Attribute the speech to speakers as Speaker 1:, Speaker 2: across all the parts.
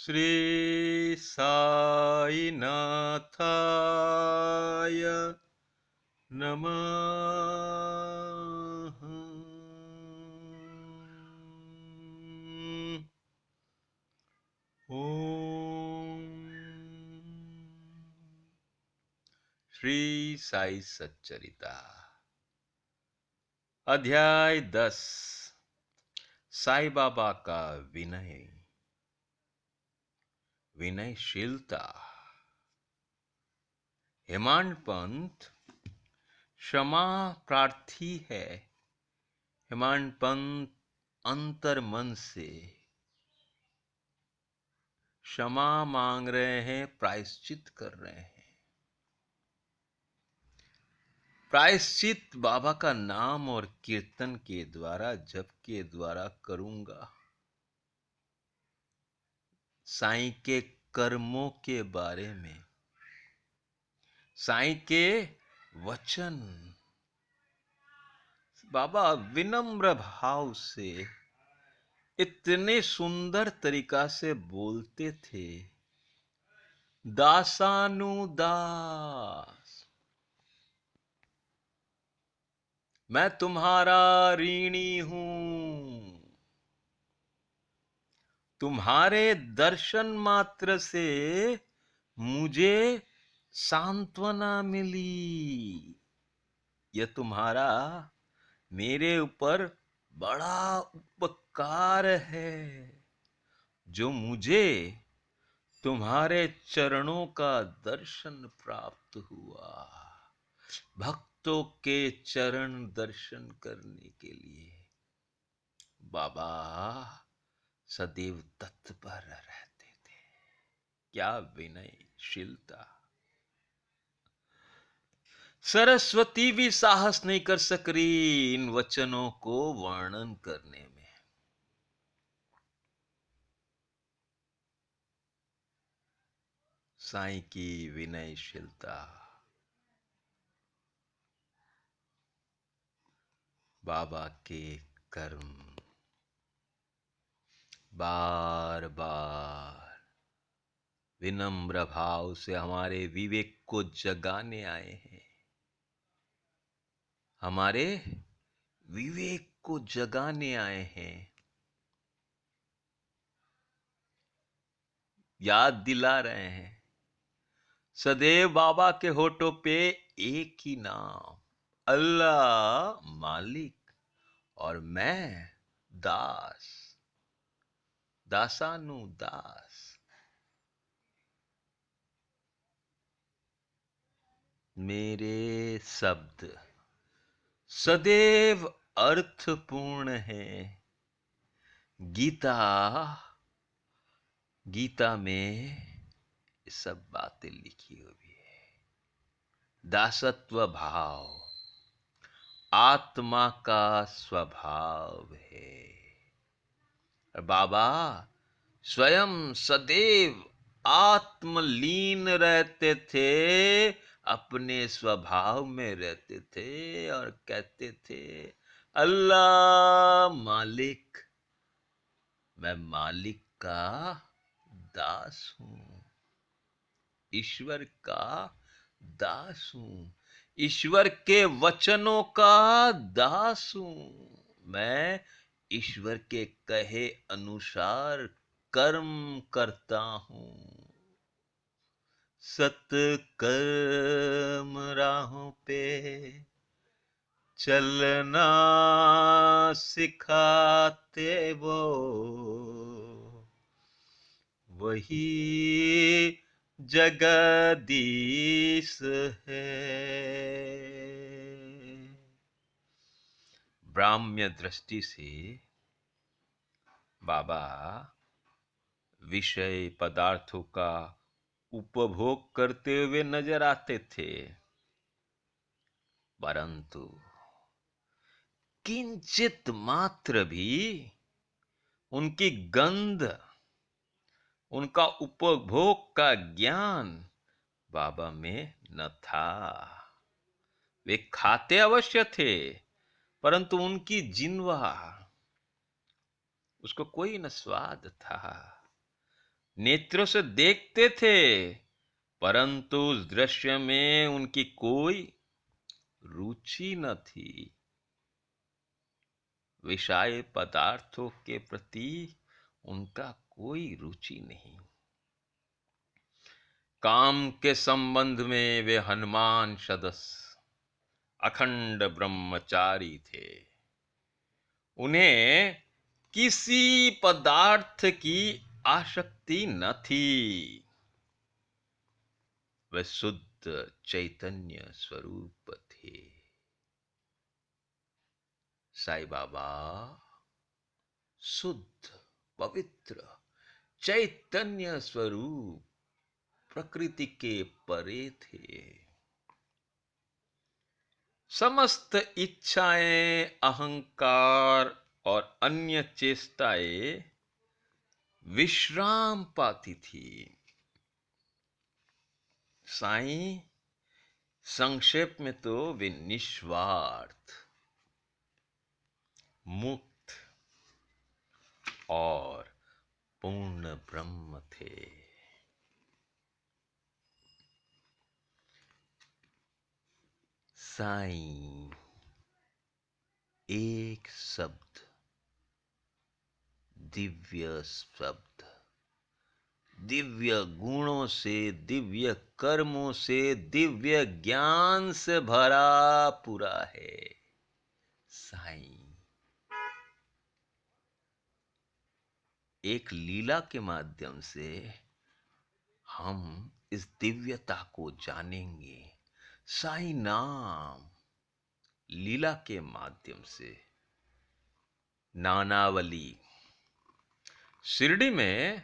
Speaker 1: श्री साई नाथाय नमः। ओम श्री साई सच्चरिता अध्याय 10 साई बाबा का विनय विनयशीलता। हेमांड पंत क्षमा प्रार्थी है। हेमांड पंत अंतर मन से क्षमा मांग रहे हैं, प्रायश्चित कर रहे हैं। प्रायश्चित बाबा का नाम और कीर्तन के द्वारा, जप के द्वारा करूंगा। साईं के कर्मों के बारे में, साईं के वचन बाबा विनम्र भाव से इतने सुंदर तरीका से बोलते थे। दासानुदास, मैं तुम्हारा ऋणी हूं। तुम्हारे दर्शन मात्र से मुझे सांत्वना मिली। यह तुम्हारा मेरे ऊपर बड़ा उपकार है, जो मुझे तुम्हारे चरणों का दर्शन प्राप्त हुआ। भक्तों के चरण दर्शन करने के लिए बाबा सदैव तत्पर रहते थे। क्या विनयशीलता! सरस्वती भी साहस नहीं कर सक रही इन वचनों को वर्णन करने में। साईं की विनयशीलता, बाबा के कर्म बार बार विनम्र भाव से हमारे विवेक को जगाने आए हैं। हमारे विवेक को जगाने आए हैं। याद दिला रहे हैं। सदैव बाबा के होठों पे एक ही नाम, अल्लाह मालिक और मैं दास, दासानुदास। मेरे शब्द सदैव अर्थपूर्ण हैं। गीता में ये सब बातें लिखी हुई है। दासत्व भाव आत्मा का स्वभाव है। और बाबा स्वयं सदैव आत्मलीन रहते थे, अपने स्वभाव में रहते थे और कहते थे, अल्लाह मालिक, मैं मालिक का दास हूं, ईश्वर का दास हूं, ईश्वर के वचनों का दास हूं। मैं ईश्वर के कहे अनुसार कर्म करता हूं। सत्कर्म राहों पे चलना सिखाते वो, वही जगदीश है। ब्राह्म्य दृष्टि से बाबा विषय पदार्थों का उपभोग करते हुए नजर आते थे, परंतु किंचित मात्र भी उनकी गंध, उनका उपभोग का ज्ञान बाबा में न था। वे खाते अवश्य थे, परंतु उनकी जिह्वा, उसको कोई न स्वाद था, नेत्रों से देखते थे, परंतु उस दृश्य में उनकी कोई रुचि न थी। विषय पदार्थों के प्रति उनका कोई रुचि नहीं। काम के संबंध में वे हनुमान सदस्य अखंड ब्रह्मचारी थे। उन्हें किसी पदार्थ की आसक्ति न थी। वे शुद्ध चैतन्य स्वरूप थे। साईं बाबा शुद्ध पवित्र चैतन्य स्वरूप प्रकृति के परे थे। समस्त इच्छाएं, अहंकार और अन्य चेष्टाएं विश्राम पाती थी। साईं संक्षेप में तो वे निस्वार्थ, मुक्त और पूर्ण ब्रह्म थे। साईं एक शब्द, दिव्य शब्द, दिव्य गुणों से, दिव्य कर्मों से, दिव्य ज्ञान से भरा पूरा है। साईं एक लीला के माध्यम से हम इस दिव्यता को जानेंगे। साईं नाम लीला के माध्यम से। नानावली, शिरडी में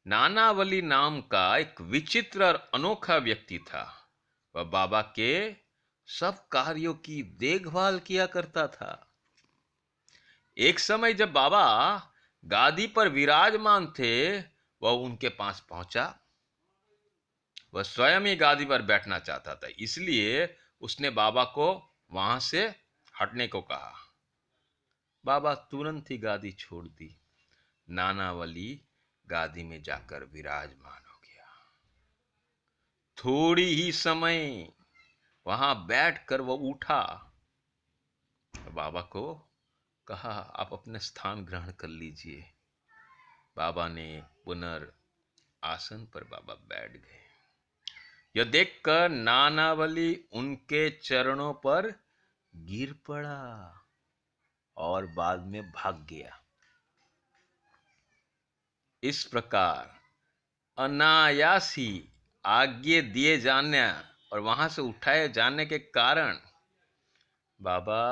Speaker 1: नानावली नाम का एक विचित्र और अनोखा व्यक्ति था। वह बाबा के सब कार्यों की देखभाल किया करता था। एक समय जब बाबा गादी पर विराजमान थे, वह उनके पास पहुंचा। वह स्वयं ही गादी पर बैठना चाहता था, इसलिए उसने बाबा को वहां से हटने को कहा। बाबा तुरंत ही गादी छोड़ दी। नानावली गादी में जाकर विराजमान हो गया। थोड़ी ही समय वहां बैठकर वह उठा। बाबा को कहा, आप अपने स्थान ग्रहण कर लीजिए। बाबा ने आसन पर बाबा बैठ गए। यह देखकर नानावली उनके चरणों पर गिर पड़ा और बाद में भाग गया। इस प्रकार अनायास ही आज्ञा दिए जाने और वहां से उठाए जाने के कारण बाबा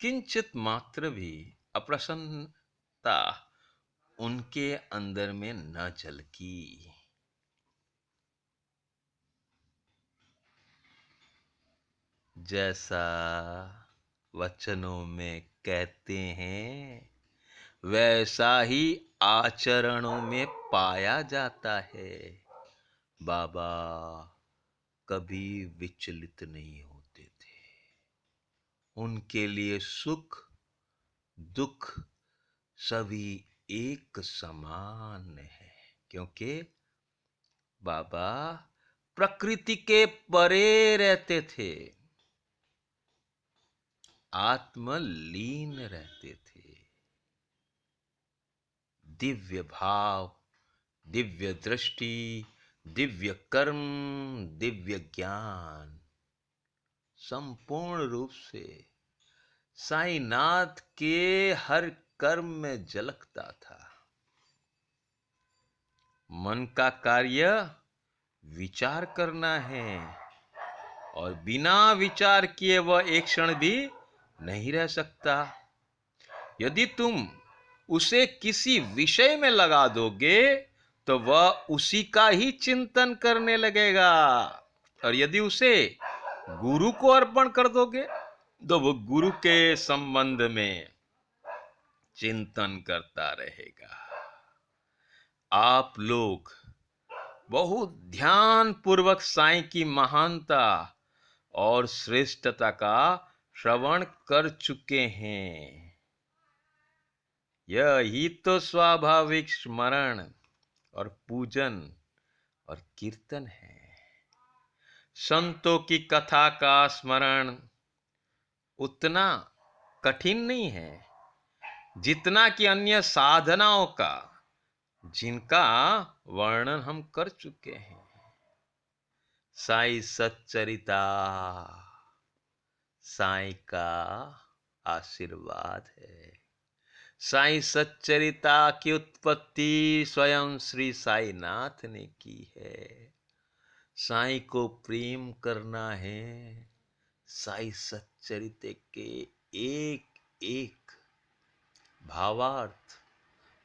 Speaker 1: किंचित मात्र भी अप्रसन्नता उनके अंदर में न झलकी। जैसा वचनों में कहते हैं, वैसा ही आचरणों में पाया जाता है। बाबा कभी विचलित नहीं होते थे। उनके लिए सुख दुख सभी एक समान है, क्योंकि बाबा प्रकृति के परे रहते थे, आत्मलीन रहते थे। दिव्य भाव, दिव्य दृष्टि, दिव्य कर्म, दिव्य ज्ञान संपूर्ण रूप से साईनाथ के हर कर्म में झलकता था। मन का कार्य विचार करना है और बिना विचार किए वह एक क्षण भी नहीं रह सकता। यदि तुम उसे किसी विषय में लगा दोगे तो वह उसी का ही चिंतन करने लगेगा, और यदि उसे गुरु को अर्पण कर दोगे तो वह गुरु के संबंध में चिंतन करता रहेगा। आप लोग बहुत ध्यान पूर्वक साईं की महानता और श्रेष्ठता का श्रवण कर चुके हैं। यही तो स्वाभाविक स्मरण और पूजन और कीर्तन है। संतों की कथा का स्मरण उतना कठिन नहीं है जितना कि अन्य साधनाओं का, जिनका वर्णन हम कर चुके हैं। साई सच्चरिता, साई का आशीर्वाद है। साई सच्चरिता की उत्पत्ति स्वयं श्री साईनाथ ने की है। साई को प्रेम करना है, साई सच्चरित्र के एक एक भावार्थ,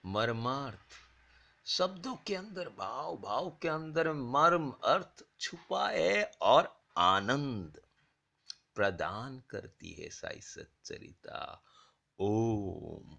Speaker 1: मर्मार्थ, शब्दों के अंदर भाव, भाव के अंदर मर्म अर्थ छुपा है और आनंद प्रदान करती है साई सच्चरिता। ओम